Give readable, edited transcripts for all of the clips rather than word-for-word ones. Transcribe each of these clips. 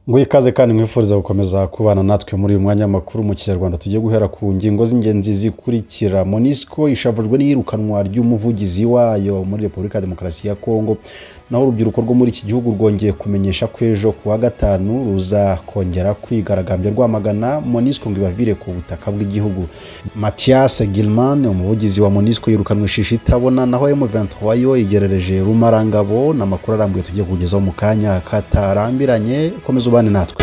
ngo ikaze kandi mwifuriza gukomeza kubana natwe muri uyu mwanya makuru mu Kinyarwanda tugiye guhera ku ngingo z'ingenzi zikurikira. MONUSCO ishavujwe n'iyirukanwa ry'umuvugizi wayo muri Repubulika ya Demokarasi ya Kongo, naho urubyiruko rwo muri iki gihugu rwongeye kumenyesha ko ejo kuwa gatanu ruza kongera kwigaragambya rwamagana MONUSCO ngo ibavire ku butaka bw'igihugu. Mathias Gilman, umuvugizi wa MONUSCO, yirukanwe shishi itabona, naho M23 yo igerereje Rumarangabo. N'amakuru arambuye tugiye kugezaho mu kanya katarambiranye. Komeza ubane natwe.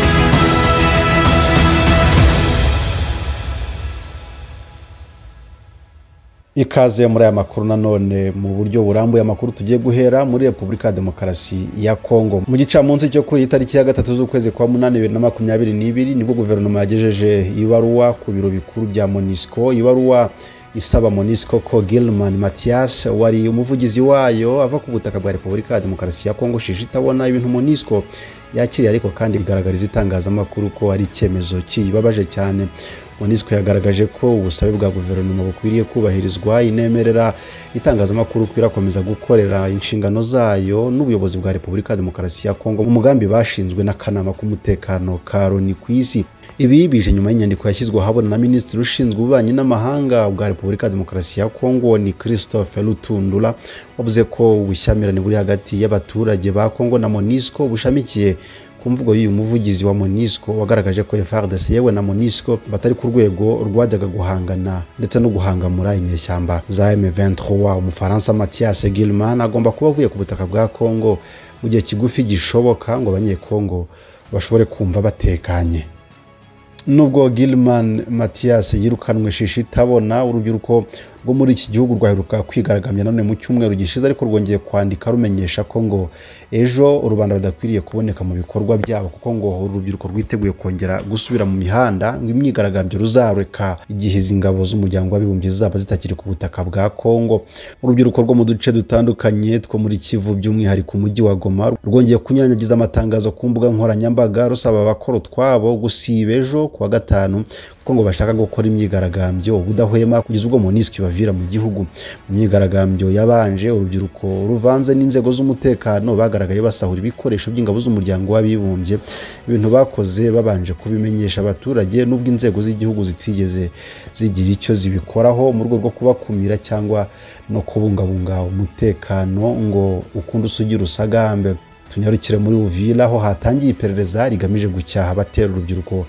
Ikaze muri aya makuru nanone mu buryo burambuye. Amakuru tugiye guhera muri Repubulika ya Demokarasi ya Kongo. Mu gicamunsi cyo kuri itariki ya 3 z'ukwezi kwa 8 2022 nibwo guverinoma yagejeje ibaruwa ku biro bikuru bya MONUSCO, ibaruwa isaba MONUSCO ko Gilman Mathias wari umuvugizi wayo ava ku butaka bwa Repubulika ya Demokarasi ya Kongo shishi itabona. Ibintu MONUSCO yakiriye ariko kandi bigaragariza itangazamakuru ko ari icyemezo kibabaje cyane. MONUSCO yagaragaje ko ubusabe bwa guverinoma bukwiriye kubahirizwa, inemerera itangazamakuru kwirakomeza gukorera inshingano zayo n'ubuyobozi bwa Repubulika ya Demokarasi ya Kongo mu mugambi bashinzwe n'akanama k'umutekano ka Loni ku isi. Ibi bije nyuma y'inyandiko yashyizwe ahabona na Minisitiri ushinzwe ububanyi n'amahanga bwa Repubulika ya Demokarasi ya Kongo ni Christophe Lutundula, wavuze ko ubushyamirane buri hagati y'abaturage ba Kongo na MONUSCO bushamikiye ku mvugo y'uyu muvugizi wa MONUSCO wagaragaje ko FARDC yewe na MONUSCO batari ku rwego rwajyaga guhangana ndetse no guhangamura inyeshyamba za M23. Umufaransa Mathias Gilman agomba kuba avuye ku butaka bwa Kongo mu gihe kigufi gishoboka ngo abanyekongo bashobore kumva batekanye. Nubwo Gilman Mathias yirukanwe shishi itabona, urubyiruko rwo muri iki gihugu rwaheruka kwigaragambya none mu cyumweru gishize, ariko rwongeye kwandika rumenyesha ko ngo ejo urubanda badakwiriye kuboneka mu bikorwa byabo kuko ngo urubyiruko rwiteguye kongera gusubira mu mihanda, ngo imyigaragambyo ruzareka igihe izi ngabo z'umuryango w'abibumbye zizaba zitakiri ku butaka bwa Kongo. Urubyiruko rwo mu duce dutandukanye two muri Kivu by'umwihariko umujyi wa Goma rwongeye kunyanyagiza amatangazo ku mbuga nkoranyambaga rusaba abakora utwabo gusiba ejo kuwa gatanu kuko ngo bashaka gukora imyigaragambyo ubudahwema kugeza ubwo MONUSCO ibavira mu gihugu. Mu myigaragambyo yabanje, urubyiruko ruvanze n'inzego z'umutekano bagaragaye basahura ibikoresho by'ingabo z'umuryango w'abibumbye, ibintu bakoze babanje kubimenyesha abaturage nubwo inzego z'igihugu zitigeze zigira icyo zibikoraho mu rwego rwo kubakumira cyangwa no kubungabunga umutekano ngo ukundi usugira usagambe. Tunyarukire muri Uvira aho hatangiye iperereza rigamije gucyaha abatera urubyiruko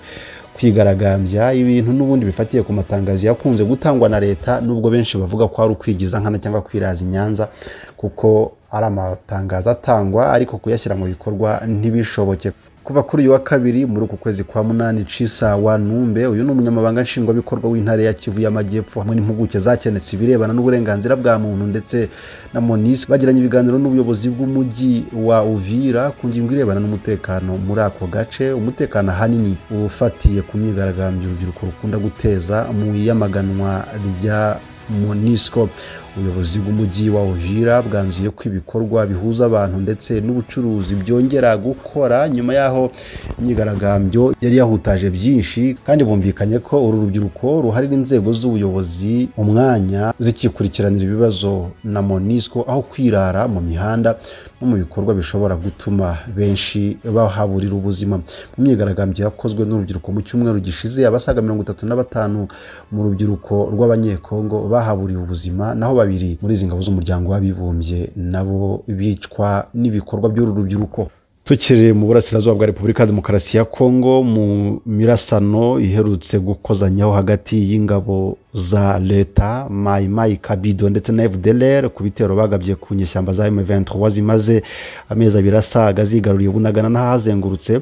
kwigaragambya, ibintu n'ubundi bifatiye ku matangazo yakunze gutangwa na leta, nubwo benshi bavuga ko ari ukwigiza nkana cyangwa kwiraza inyanza kuko ari amatangazo atangwa ariko kuyashyira mu bikorwa ntibishoboke. Kuva kuri uyu wa kabiri muri uku kwezi kwa 8, Chisa Wanumbe, uyu ni umunyamabanga nshingwabikorwa w'intare ya Kivu y'Amajyepfo hamwe n'impuguke zakenetse ibirebana n'uburenganzira bwa muntu ndetse na MONUSCO bagiranye ibiganiro n'ubuyobozi bw'umujyi wa Uvira ku ngingo irebana n'umutekano muri ako gace. Umutekano ahanini ufatiye ku myigaragambyo urubyiruko rukunda guteza mu iyamaganwa rya MONUSCO. Ubuyobozi bw'umujyi wa Uvira bwanzuye ko ibikorwa bihuza abantu ndetse n'ubucuruzi byongera gukora nyuma yaho imyigaragambyo yari yahutaje byinshi, kandi bumvikanye ko uru rubyiruko ruharira inzego z'ubuyobozi umwanya zikikurikiranira ibibazo na MONUSCO aho kwirara mu mihanda no mu bikorwa bishobora gutuma benshi bahaburira ubuzima. Mu myigaragambyo yakozwe n'urubyiruko mu cyumweru gishize, abasaga 35 mu rubyiruko rw'abanyekongo bahaburiye ubuzima, naho babiri muri izi ngabo z'umuryango w'abibumbye nabo bicwa n'ibikorwa by'uru rubyiruko. Tukiri mu burasirazuba bwa Repubulika ya Demokarasi ya Kongo, mu mirasano iherutse gukozanyaho hagati y'ingabo za leta Mai Mai Kabido ndetse na FDLR ku bitero bagabye ku nyeshyamba za M23 zimaze amezi abiri asaga zigaruriye Bunagana n'ahazengurutse,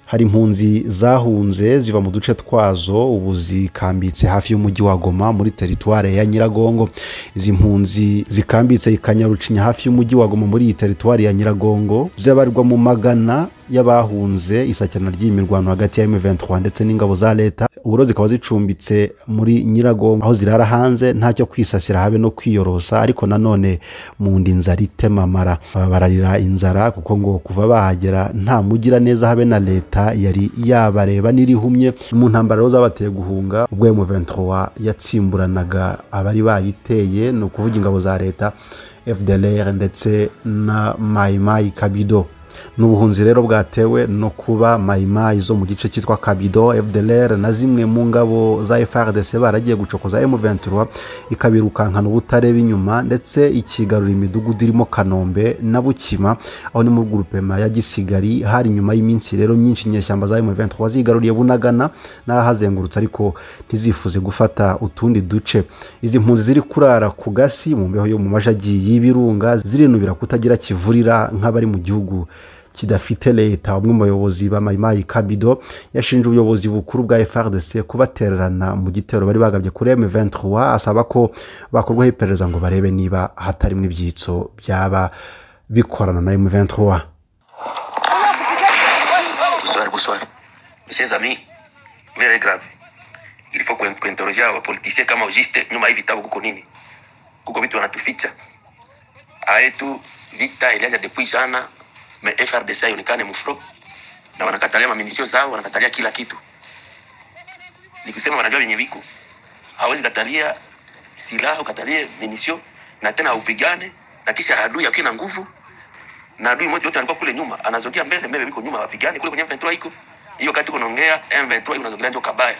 hari impunzi zahunze ziva mu duce twazo ubu zikambitse hafi y'umujyi wa Goma muri teritware ya Nyiragongo. Izi mpunzi zikambitse ikanyarucinya hafi y'umujyi wa Goma muri iyi teritware ya Nyiragongo zabarirwa mu magana y'abahunze isakirana ry'imirwano hagati ya M23 ndetse n'ingabo za leta. Uburo zikaba zicumbitse muri Nyiragongo aho zirara hanze ntacyo kwisasira habe no kwiyorosa, ariko nanone mu ndinzara itemamara. Bararira inzara kuko ngo kuva bahagera nta mugira neza habe na leta yari yabareba n'irihumye mu ntambara zabateye guhunga ubwo M23 yatsimburanaga abari bayiteye, no kuvuga ingabo za leta FDLR ndetse na Mai Mai Kabido. n'ubuhunzi rero bwatewe no kuba Maimai zo mu gice cyitwa Kabido FDLR na zimwe mu ngabo za FARDC baragiye gucokoza M23 ikabirukankana ubutareba inyuma ndetse ikigarura imidugudu irimo Kanombe na Bukima aho ni mu groupement ya Gisigari hari nyuma y'iminsi rero myinshi nyeshyamba za M23 zigaruriye Bunagana n'ahazengurutse ariko ntizifuze gufata utundi duce. Izi mpunzi ziri kurara ku gasi mu mbeho yo mu majagi y'ibirunga zirinubira kutagira kivurira nk'abari mu gihugu kidafite leta. Umwe mu bayobozi ba Maimai Kabido yashinje ubuyobozi bukuru bwa FARDC kubatererana mu gitero bari bagabye kuri M23 asaba ko bakorwaho iperereza ngo barebe niba hatarimo ibyitso byaba bikorana na M23. Bonsoir. Mes amis, very grave. Il faut kuinterroger wa politiciens kama ujiste nyuma hivi vitabu kuko nini? Kuko vitu wanatuficha. Aetu vita ilianza depuis jana, mais FARDC ionekane mfro na wanakatalia maminisio zao, wanakatalia kila kitu. Nikisema wanajua wenye viko. Hawezi katalia silaha, ukatalie minisio na tena upigane na kisha adui akina nguvu. Na adui mmoja yote alikuwa kule nyuma, anazogea mbele wiko nyuma wapigane kule kwenye M23 iko. Hiyo kati kunaongea M23 unazogea ndio kabaya.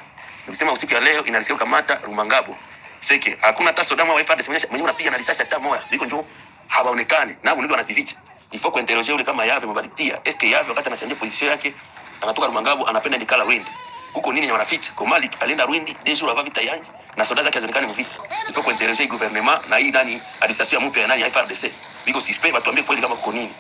Nikisema usiku ya leo inalisiwa kamata Rumangabo. Seke hakuna hata sodamu wa FARDC mwenyewe unapiga na risasi hata moja. Ziko njoo hawaonekani. Na hapo ndio wanazificha. Ifo kuendelea ule kama Yave mbalitia. Eske Yave wakati anachangia position yake anatoka Rumangabo anapenda ndikala Rwindi. Huko nini wanaficha? Komali alienda Rwindi dejo la vita yanji na soda zake hazionekani mvita. Ifo kuendelea gouvernement na hii nani alisasio mpya nani ya FARDC. Biko suspect watuambie kweli kama kuko nini.